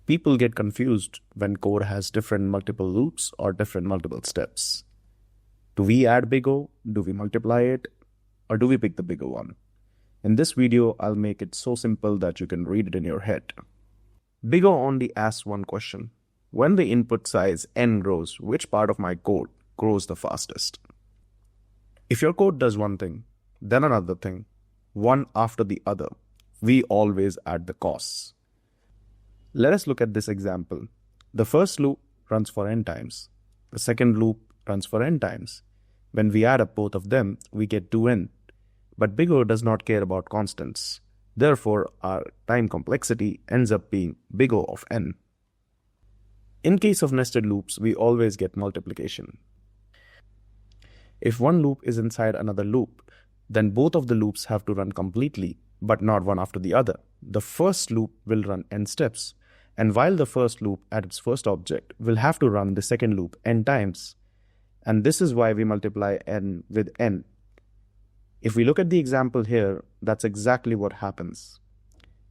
People get confused when code has different multiple loops or different multiple steps. Do we add big O? Do we multiply it? Or do we pick the bigger one? In this video, I'll make it so simple that you can read it in your head. Big O only asks one question. When the input size n grows, which part of my code grows the fastest? If your code does one thing, then another thing, one after the other, we always add the costs. Let us look at this example. The first loop runs for n times. The second loop runs for n times. When we add up both of them, we get 2n. But big O does not care about constants. Therefore, our time complexity ends up being big O of n. In case of nested loops, we always get multiplication. If one loop is inside another loop, then both of the loops have to run completely, but not one after the other. The first loop will run n steps, and while the first loop at its first object will have to run the second loop n times. And this is why we multiply n with n. If we look at the example here, that's exactly what happens.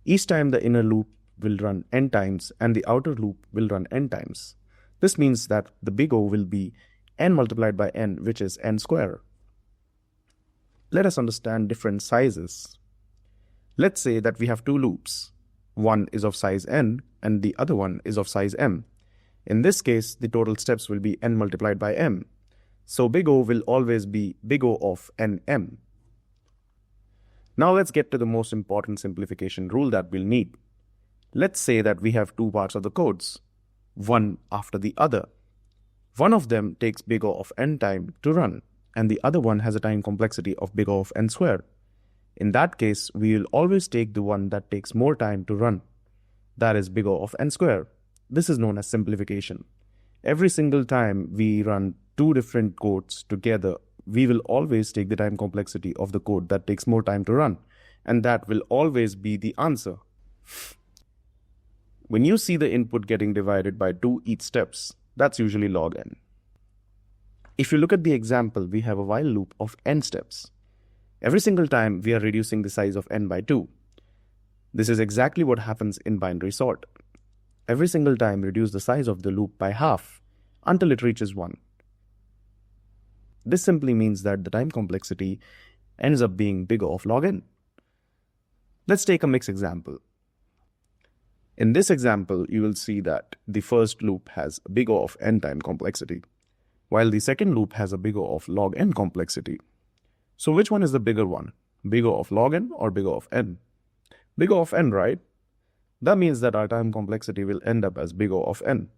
Each time the inner loop will run n times and the outer loop will run n times. This means that the big O will be n multiplied by n, which is n square. Let us understand different sizes. Let's say that we have two loops. One is of size n and the other one is of size m. In this case, the total steps will be n multiplied by m. So big O will always be big O of nm. Now let's get to the most important simplification rule that we'll need. Let's say that we have two parts of the codes, one after the other. One of them takes big O of n time to run, and the other one has a time complexity of big O of n squared. In that case, we will always take the one that takes more time to run. That is big O of n squared. This is known as simplification. Every single time we run two different codes together, we will always take the time complexity of the code that takes more time to run, and that will always be the answer. When you see the input getting divided by 2 each steps, that's usually log n. If you look at the example, we have a while loop of n steps. Every single time we are reducing the size of n by 2. This is exactly what happens in binary sort. Every single time reduce the size of the loop by half until it reaches 1. This simply means that the time complexity ends up being big O of log n. Let's take a mixed example. In this example, you will see that the first loop has a big O of n time complexity, while the second loop has a big O of log n complexity. So which one is the bigger one? Big O of log n or big O of n? Big O of n, right? That means that our time complexity will end up as big O of n.